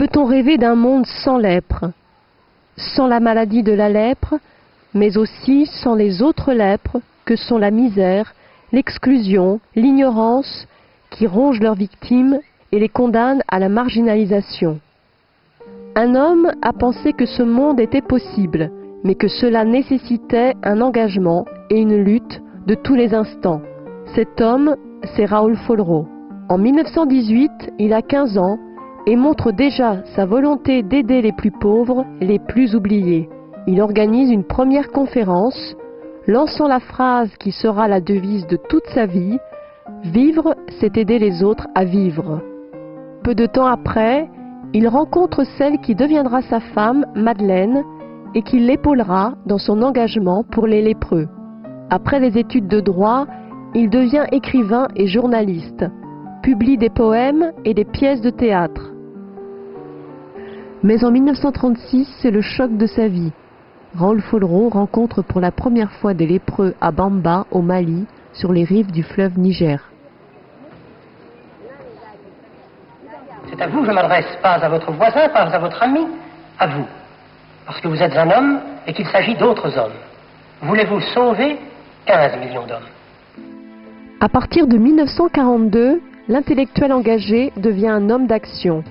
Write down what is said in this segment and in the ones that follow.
Peut-on rêver d'un monde sans lèpre, sans la maladie de la lèpre, mais aussi sans les autres lèpres que sont la misère, l'exclusion, l'ignorance, qui rongent leurs victimes et les condamnent à la marginalisation? Un homme a pensé que ce monde était possible, mais que cela nécessitait un engagement et une lutte de tous les instants. Cet homme, c'est Raoul Follereau. En 1918, il a 15 ans et montre déjà sa volonté d'aider les plus pauvres et les plus oubliés. Il organise une première conférence, lançant la phrase qui sera la devise de toute sa vie: « Vivre, c'est aider les autres à vivre ». Peu de temps après, il rencontre celle qui deviendra sa femme, Madeleine, et qui l'épaulera dans son engagement pour les lépreux. Après les études de droit, il devient écrivain et journaliste, publie des poèmes et des pièces de théâtre. Mais en 1936, c'est le choc de sa vie. Raoul Follereau rencontre pour la première fois des lépreux à Bamba, au Mali, sur les rives du fleuve Niger. C'est à vous que je m'adresse, pas à votre voisin, pas à votre ami, à vous. Parce que vous êtes un homme et qu'il s'agit d'autres hommes. Voulez-vous sauver 15 millions d'hommes? À partir de 1942, l'intellectuel engagé devient un homme d'action,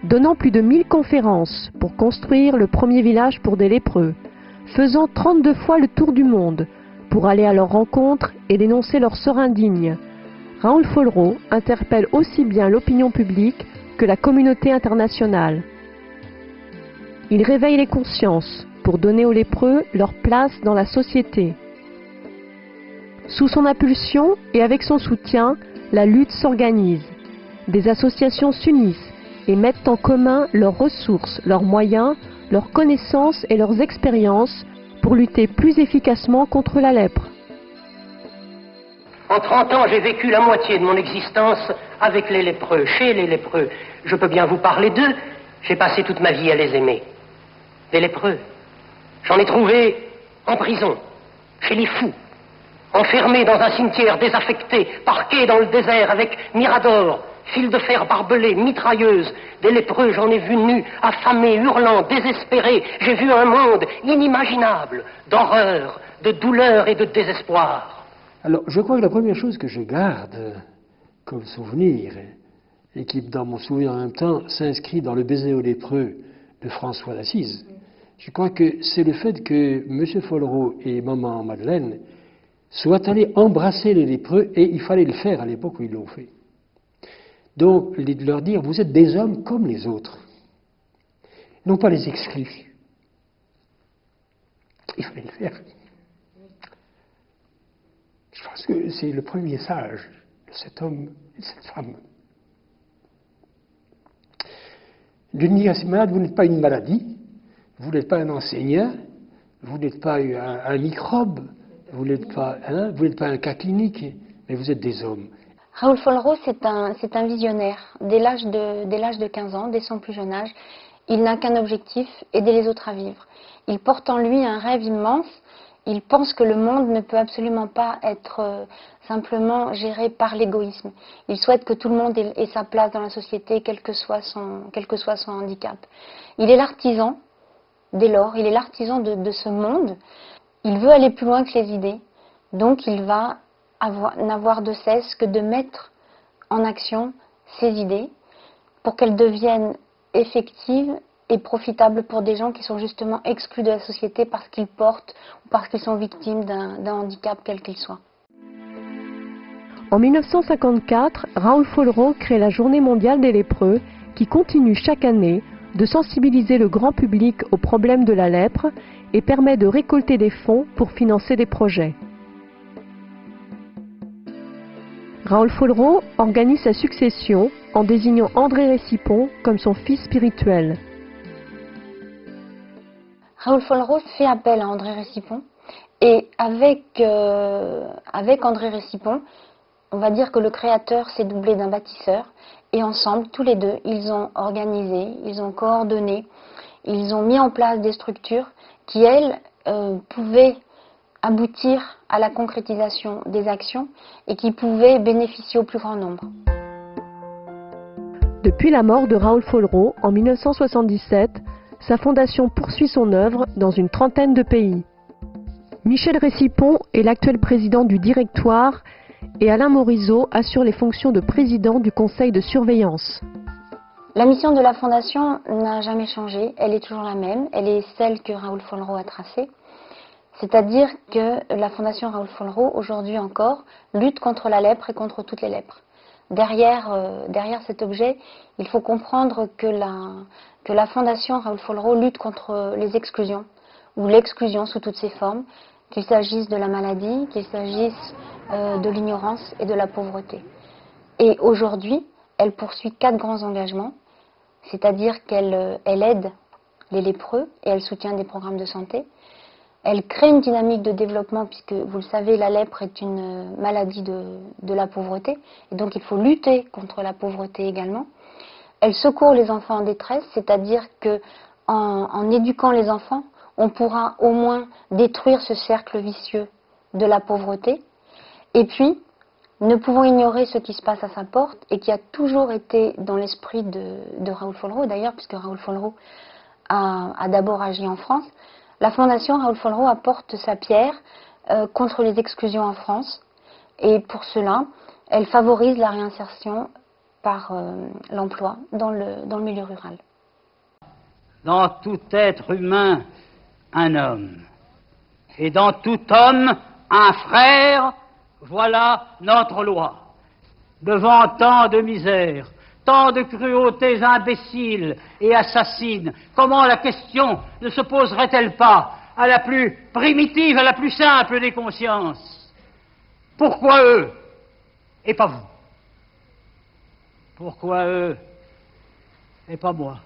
donnant plus de 1000 conférences pour construire le premier village pour des lépreux, faisant 32 fois le tour du monde pour aller à leur rencontre et dénoncer leur sort indigne. Raoul Follereau interpelle aussi bien l'opinion publique que la communauté internationale. Il réveille les consciences pour donner aux lépreux leur place dans la société. Sous son impulsion et avec son soutien, la lutte s'organise. Des associations s'unissent et mettent en commun leurs ressources, leurs moyens, leurs connaissances et leurs expériences pour lutter plus efficacement contre la lèpre. En 30 ans, j'ai vécu la moitié de mon existence avec les lépreux, chez les lépreux. Je peux bien vous parler d'eux. J'ai passé toute ma vie à les aimer. Des lépreux. J'en ai trouvé en prison, chez les fous, enfermés dans un cimetière désaffecté, parqués dans le désert avec miradors, fils de fer barbelés, mitrailleuses. Des lépreux, j'en ai vu nus, affamés, hurlants, désespérés. J'ai vu un monde inimaginable d'horreur, de douleur et de désespoir. Alors, je crois que la première chose que je garde comme souvenir, et qui, dans mon souvenir en même temps, s'inscrit dans le baiser aux lépreux de François d'Assise, je crois que c'est le fait que M. Follereau et Maman Madeleine soient allés embrasser les lépreux, et il fallait le faire à l'époque où ils l'ont fait. Donc, de leur dire, vous êtes des hommes comme les autres, non pas les exclus. Il fallait le faire. Je pense que c'est le premier message de cet homme et de cette femme. De dire à ces malades, vous n'êtes pas une maladie, vous n'êtes pas un enseignant, vous n'êtes pas un microbe, vous n'êtes pas un cas clinique, mais vous êtes des hommes. Raoul Follereau, c'est un visionnaire. Dès l'âge de 15 ans, dès son plus jeune âge, il n'a qu'un objectif, aider les autres à vivre. Il porte en lui un rêve immense. Il pense que le monde ne peut absolument pas être simplement géré par l'égoïsme. Il souhaite que tout le monde ait sa place dans la société, quel que soit son handicap. Il est l'artisan, dès lors, il est l'artisan de ce monde. Il veut aller plus loin que les idées, donc il va n'avoir de cesse que de mettre en action ses idées pour qu'elles deviennent effectives et profitables pour des gens qui sont justement exclus de la société parce qu'ils portent ou parce qu'ils sont victimes d'un handicap quel qu'il soit. En 1954, Raoul Follereau crée la Journée mondiale des lépreux qui continue chaque année de sensibiliser le grand public aux problèmes de la lèpre et permet de récolter des fonds pour financer des projets. Raoul Follereau organise sa succession en désignant André Récipon comme son fils spirituel. Raoul Follereau fait appel à André Récipon et avec André Récipon, on va dire que le créateur s'est doublé d'un bâtisseur et ensemble, tous les deux, ils ont organisé, ils ont coordonné, ils ont mis en place des structures qui, elles, pouvaient aboutir à la concrétisation des actions et qui pouvaient bénéficier au plus grand nombre. Depuis Depuis la mort de Raoul Follereau en 1977, sa fondation poursuit son œuvre dans une trentaine de pays. Michel Récipon est l'actuel président du directoire et Alain Morisot assure les fonctions de président du conseil de surveillance. La mission de la Fondation n'a jamais changé, elle est toujours la même, elle est celle que Raoul Follereau a tracée. C'est-à-dire que la Fondation Raoul Follereau, aujourd'hui encore, lutte contre la lèpre et contre toutes les lèpres. Derrière cet objet, il faut comprendre que la Fondation Raoul Follereau lutte contre les exclusions, ou l'exclusion sous toutes ses formes, qu'il s'agisse de la maladie, qu'il s'agisse de l'ignorance et de la pauvreté. Et aujourd'hui, elle poursuit 4 grands engagements, c'est-à-dire qu'elle aide les lépreux et elle soutient des programmes de santé. Elle crée une dynamique de développement puisque, vous le savez, la lèpre est une maladie de la pauvreté et donc il faut lutter contre la pauvreté également. Elle secourt les enfants en détresse, c'est-à-dire qu'en éduquant les enfants, on pourra au moins détruire ce cercle vicieux de la pauvreté. Et puis, ne pouvons ignorer ce qui se passe à sa porte et qui a toujours été dans l'esprit de Raoul Follereau, d'ailleurs, puisque Raoul Follereau a d'abord agi en France. La Fondation Raoul Follereau apporte sa pierre contre les exclusions en France et pour cela, elle favorise la réinsertion par l'emploi dans le milieu rural. Dans tout être humain, un homme, et dans tout homme, un frère, voilà notre loi. Devant tant de misère, tant de cruautés imbéciles et assassines, comment la question ne se poserait-elle pas à la plus primitive, à la plus simple des consciences? Pourquoi eux et pas vous? Pourquoi eux et pas moi?